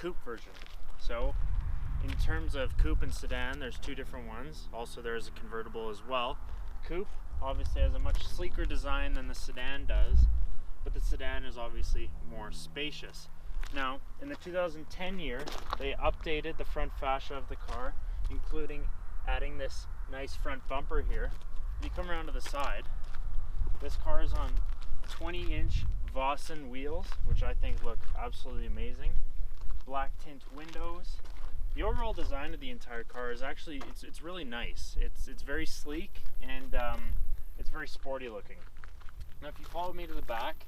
coupe version. So in terms of coupe and sedan, there's two different ones. Also there's a convertible as well. Coupe obviously has a much sleeker design than the sedan does, but the sedan is obviously more spacious. Now in the 2010 year, they updated the front fascia of the car, including adding this nice front bumper here. If you come around to the side, this car is on 20-inch Vossen wheels, which I think look absolutely amazing. Black tint windows. The overall design of the entire car is actually, it's really nice. It's very sleek and it's very sporty looking. Now if you follow me to the back,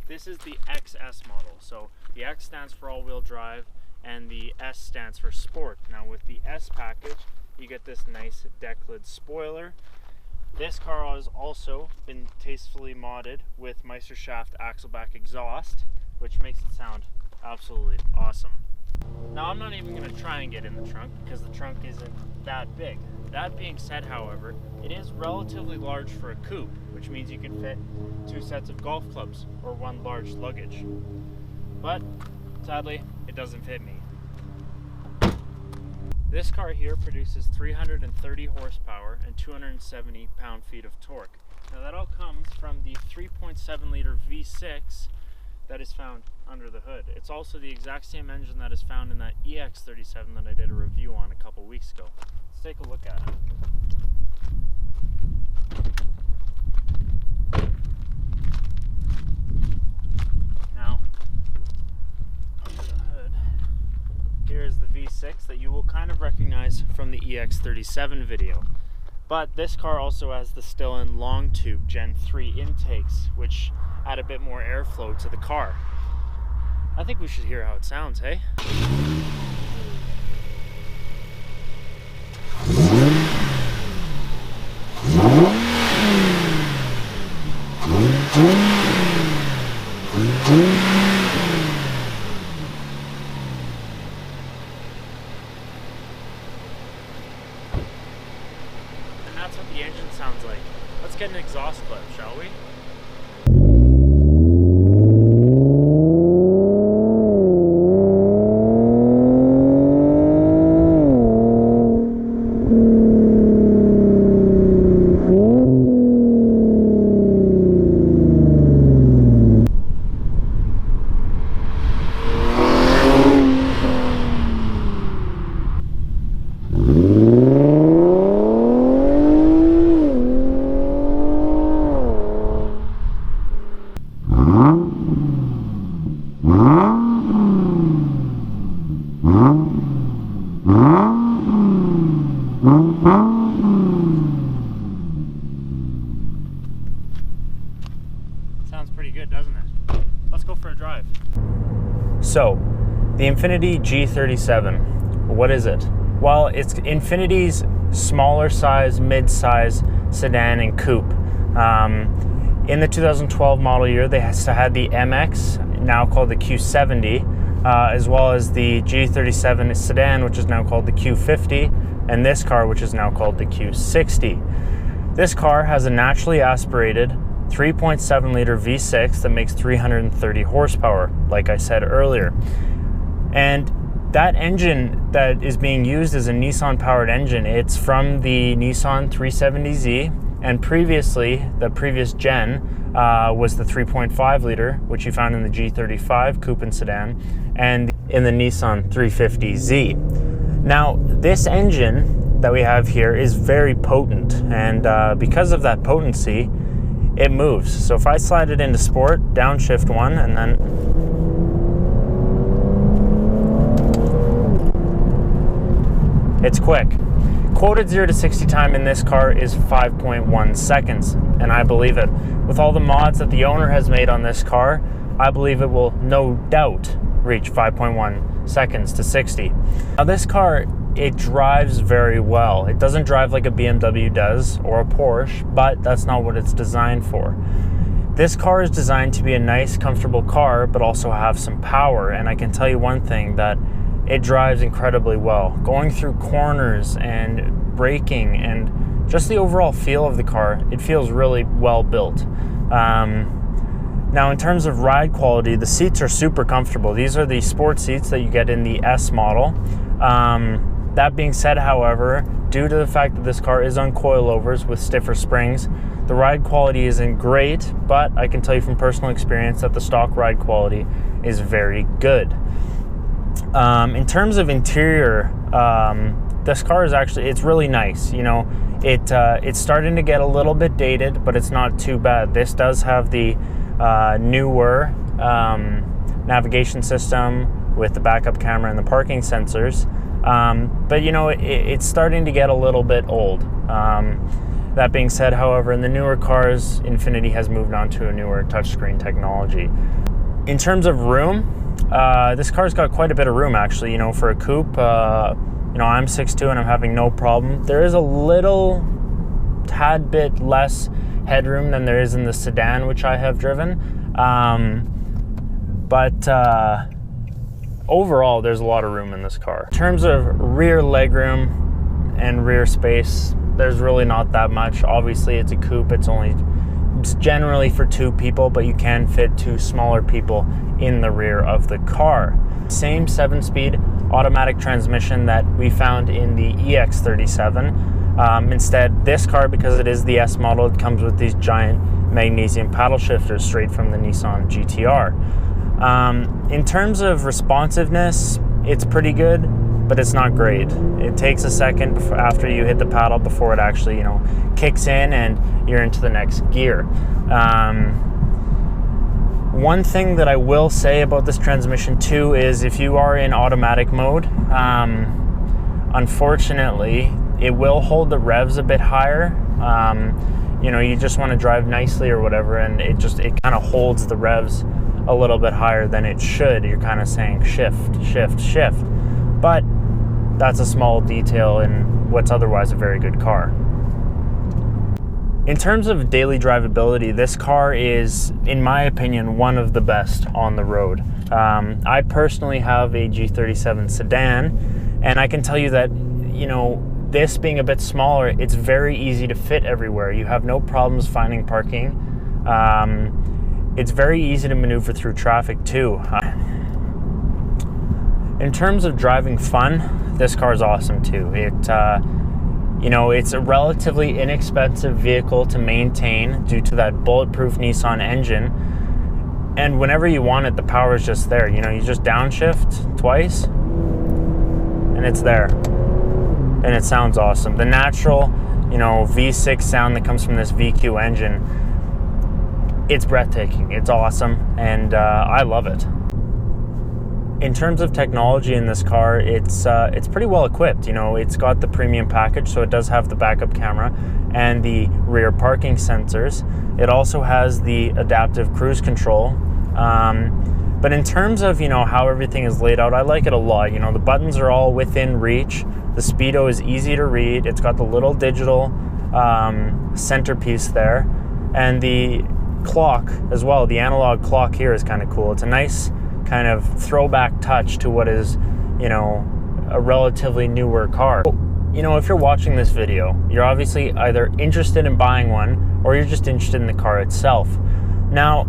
this is the XS model. So the X stands for all-wheel drive and the S stands for sport. Now with the S package, you get this nice deck lid spoiler. This car has also been tastefully modded with Meisterschaft Axleback exhaust, which makes it sound absolutely awesome. Now I'm not even going to try and get in the trunk because the trunk isn't that big. That being said, however, it is relatively large for a coupe, which means you can fit 2 sets of golf clubs or 1 large luggage. But sadly, it doesn't fit me. This car here produces 330 horsepower and 270 pound-feet of torque. Now that all comes from the 3.7 liter V6 that is found under the hood. It's also the exact same engine that is found in that EX37 that I did a review on a couple weeks ago. Let's take a look at it. Now, under the hood, here's the V6 that you will kind of recognize from the EX37 video. But this car also has the still-in long tube Gen 3 intakes, which add a bit more airflow to the car. I think we should hear how it sounds, hey? And that's what the engine sounds like. Let's get an exhaust clip, shall we? Sounds pretty good, doesn't it? Let's go for a drive. So, the Infiniti G37, what is it? Well, it's Infiniti's smaller size, mid-size sedan and coupe. In the 2012 model year, they had the MX, now called the Q70, as well as the G37 sedan, which is now called the Q50, and this car, which is now called the Q60. This car has a naturally aspirated 3.7 liter V6 that makes 330 horsepower, like I said earlier. And that engine that is being used is a Nissan powered engine. It's from the Nissan 370Z, and previously, the previous gen was the 3.5 liter, which you found in the G35 coupe and sedan, and in the Nissan 350Z. Now, this engine that we have here is very potent, and because of that potency, it moves. So if I slide it into sport, downshift 1, and then it's quick. Quoted 0 to 60 time in this car is 5.1 seconds, and I believe it. With all the mods that the owner has made on this car, I believe it will no doubt reach 5.1 seconds to 60. Now this car, it drives very well. It doesn't drive like a BMW does or a Porsche, but that's not what it's designed for. This car is designed to be a nice, comfortable car, but also have some power, and I can tell you one thing, that it drives incredibly well. Going through corners and braking and just the overall feel of the car, it feels really well built. Now, in terms of ride quality, the seats are super comfortable. These are the sport seats that you get in the S model. That being said, however, due to the fact that this car is on coilovers with stiffer springs, the ride quality isn't great, but I can tell you from personal experience that the stock ride quality is very good. In terms of interior, this car is actually, it's really nice. You know, it's starting to get a little bit dated, but it's not too bad. This does have the newer navigation system with the backup camera and the parking sensors. But you know, it's starting to get a little bit old. That being said, however, in the newer cars, Infiniti has moved on to a newer touchscreen technology. In terms of room, this car's got quite a bit of room actually. You know, for a coupe, you know, I'm 6'2" and I'm having no problem. There is a little tad bit less headroom than there is in the sedan, which I have driven. But overall, there's a lot of room in this car. In terms of rear legroom and rear space, there's really not that much. Obviously, it's a coupe. It's generally for 2 people, but you can fit 2 smaller people in the rear of the car. Same 7-speed automatic transmission that we found in the EX37. Instead, this car, because it is the S model, it comes with these giant magnesium paddle shifters straight from the Nissan GTR. In terms of responsiveness, it's pretty good, but it's not great. It takes a second after you hit the paddle before it actually, you know, kicks in and you're into the next gear. One thing that I will say about this transmission too is if you are in automatic mode, unfortunately, it will hold the revs a bit higher. You know, you just want to drive nicely or whatever, and it kind of holds the revs a little bit higher than it should. You're kind of saying shift, shift, shift. But that's a small detail in what's otherwise a very good car. In terms of daily drivability, this car is, in my opinion, one of the best on the road. I personally have a G37 sedan, and I can tell you that, you know, this being a bit smaller, it's very easy to fit everywhere. You have no problems finding parking. It's very easy to maneuver through traffic too. In terms of driving fun, this car is awesome too. You know, it's a relatively inexpensive vehicle to maintain due to that bulletproof Nissan engine. And whenever you want it, the power is just there. You know, you just downshift twice and it's there. And it sounds awesome. The natural, you know, V6 sound that comes from this VQ engine, it's breathtaking. It's awesome. And I love it. In terms of technology in this car, it's pretty well equipped. You know, it's got the premium package, so it does have the backup camera and the rear parking sensors. It also has the adaptive cruise control. But in terms of, you know, how everything is laid out, I like it a lot. You know, the buttons are all within reach. The speedo is easy to read. It's got the little digital centerpiece there, and the clock as well. The analog clock here is kind of cool. It's a nice kind of throwback touch to what is, you know, a relatively newer car. You know, if you're watching this video, you're obviously either interested in buying one or you're just interested in the car itself. Now,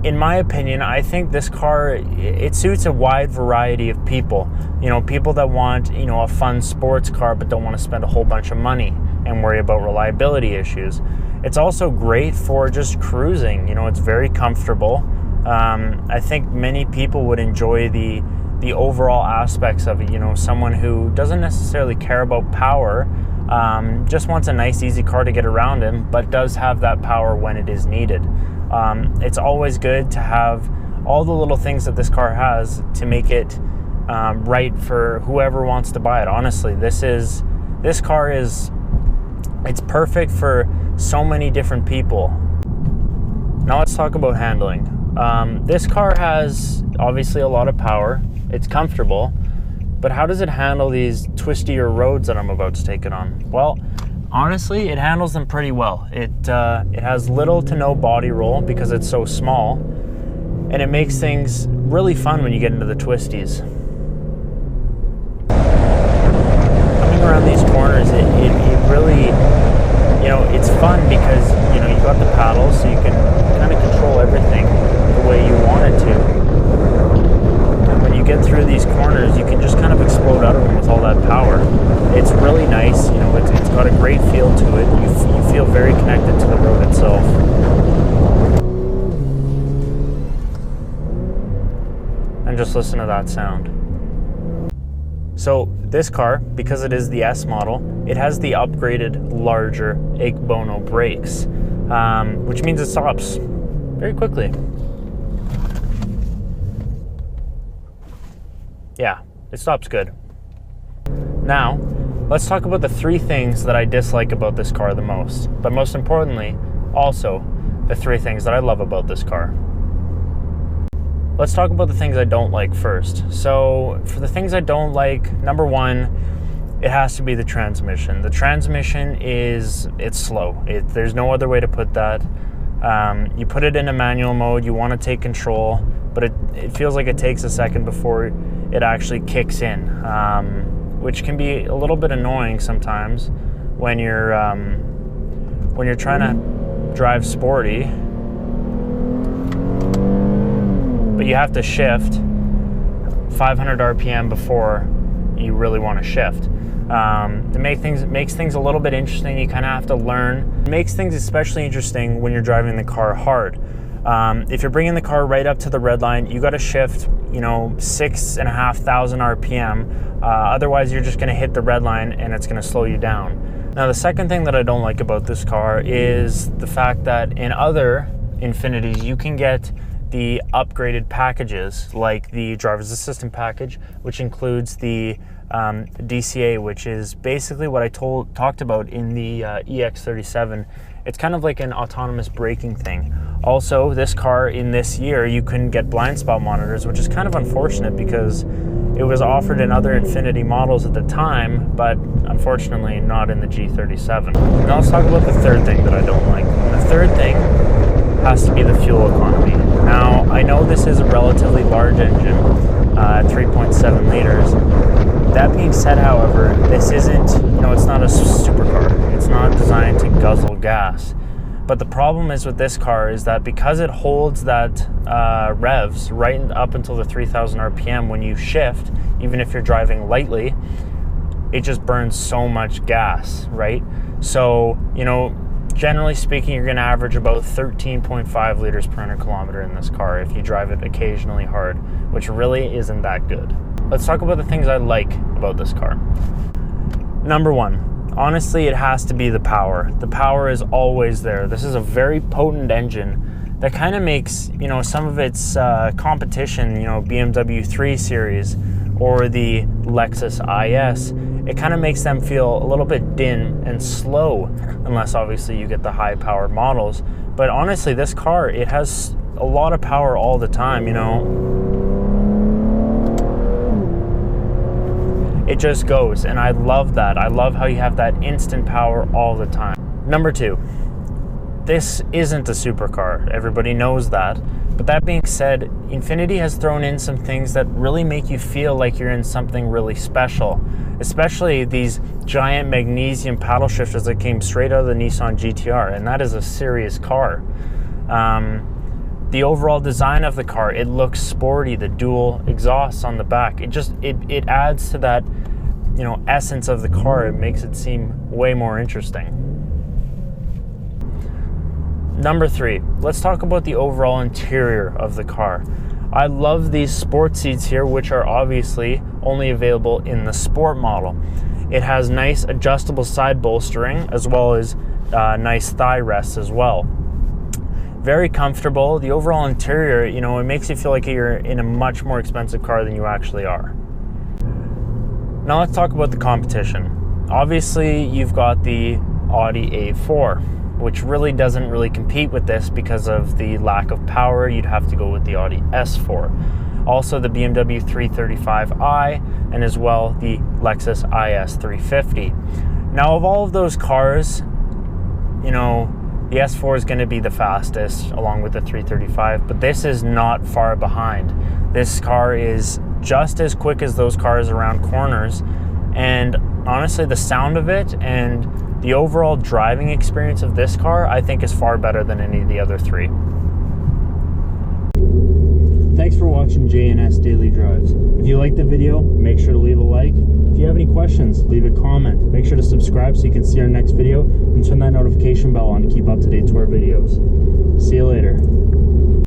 in my opinion, I think this car, it suits a wide variety of people. You know, people that want, you know, a fun sports car but don't want to spend a whole bunch of money and worry about reliability issues. It's also great for just cruising. You know, it's very comfortable. I think many people would enjoy the overall aspects of it. You know, someone who doesn't necessarily care about power, just wants a nice, easy car to get around in, but does have that power when it is needed. It's always good to have all the little things that this car has to make it right for whoever wants to buy it. Honestly, this car is, it's perfect for so many different people. Now let's talk about handling. This car has obviously a lot of power. It's comfortable, but how does it handle these twistier roads that I'm about to take it on? Well, honestly, it handles them pretty well. It has little to no body roll because it's so small, and it makes things really fun when you get into the twisties. Coming around these corners, it really, you know, it's fun because, you know, you got the paddles, so you can kind of control everything. feel to it. You feel very connected to the road itself. And just listen to that sound. So this car, because it is the S model, it has the upgraded larger Igbono brakes, which means it stops very quickly. Yeah, it stops good. Now, let's talk about the 3 things that I dislike about this car the most, but most importantly, also the 3 things that I love about this car. Let's talk about the things I don't like first. So for the things I don't like, number 1, it has to be the transmission. The transmission it's slow. There's no other way to put that. You put it in a manual mode, you want to take control, but it feels like it takes a second before it actually kicks in, which can be a little bit annoying sometimes when you're trying to drive sporty. But you have to shift 500 RPM before you really want to shift. It makes things a little bit interesting. You kind of have to learn. It makes things especially interesting when you're driving the car hard. If you're bringing the car right up to the red line, you got to shift, 6,500 RPM. Otherwise, you're just going to hit the red line and it's going to slow you down. Now, the second thing that I don't like about this car is the fact that in other Infinitis, you can get the upgraded packages, like the driver's assistant package, which includes the DCA, which is basically what I talked about in the EX37. It's kind of like an autonomous braking thing. Also, this car in this year, you couldn't get blind spot monitors, which is kind of unfortunate because it was offered in other Infiniti models at the time, but unfortunately not in the G37. Now let's talk about the third thing that I don't like. And the third thing has to be the fuel economy. Now, I know this is a relatively large engine, 3.7 liters. That being said, however, this isn't, it's not a supercar. It's not designed to guzzle gas. But the problem is with this car is that because it holds that revs right up until the 3,000 RPM when you shift, even if you're driving lightly, it just burns so much gas, right? So, generally speaking, you're going to average about 13.5 liters per 100 kilometer in this car if you drive it occasionally hard, which really isn't that good. Let's talk about the things I like about this car. Number 1, honestly, it has to be the power. The power is always there. This is a very potent engine that kind of makes, some of its competition, BMW 3 Series or the Lexus IS, it kind of makes them feel a little bit dim and slow, unless obviously you get the high power models. But honestly, this car, it has a lot of power all the time, It just goes, and I love that. I love how you have that instant power all the time. Number 2, this isn't a supercar. Everybody knows that. But that being said, Infiniti has thrown in some things that really make you feel like you're in something really special, especially these giant magnesium paddle shifters that came straight out of the Nissan GTR, and that is a serious car. The overall design of the car, it looks sporty, the dual exhausts on the back. It adds to that, essence of the car. It makes it seem way more interesting. Number 3, let's talk about the overall interior of the car. I love these sport seats here, which are obviously only available in the sport model. It has nice adjustable side bolstering as well as nice thigh rests as well. Very comfortable. The overall interior, it makes you feel like you're in a much more expensive car than you actually are. Now let's talk about the competition. Obviously, you've got the Audi A4, which really doesn't really compete with this because of the lack of power. You'd have to go with the Audi S4. Also the BMW 335i, and as well the Lexus IS 350. Now of all of those cars, the S4 is going to be the fastest along with the 335, but this is not far behind. This car is just as quick as those cars around corners, and honestly the sound of it and the overall driving experience of this car, I think, is far better than any of the other 3. thanks for watching J&S Daily Drives. If you liked the video, make sure to leave a like. If you have any questions, leave a comment. Make sure to subscribe so you can see our next video, and turn that notification bell on to keep up to date to our videos.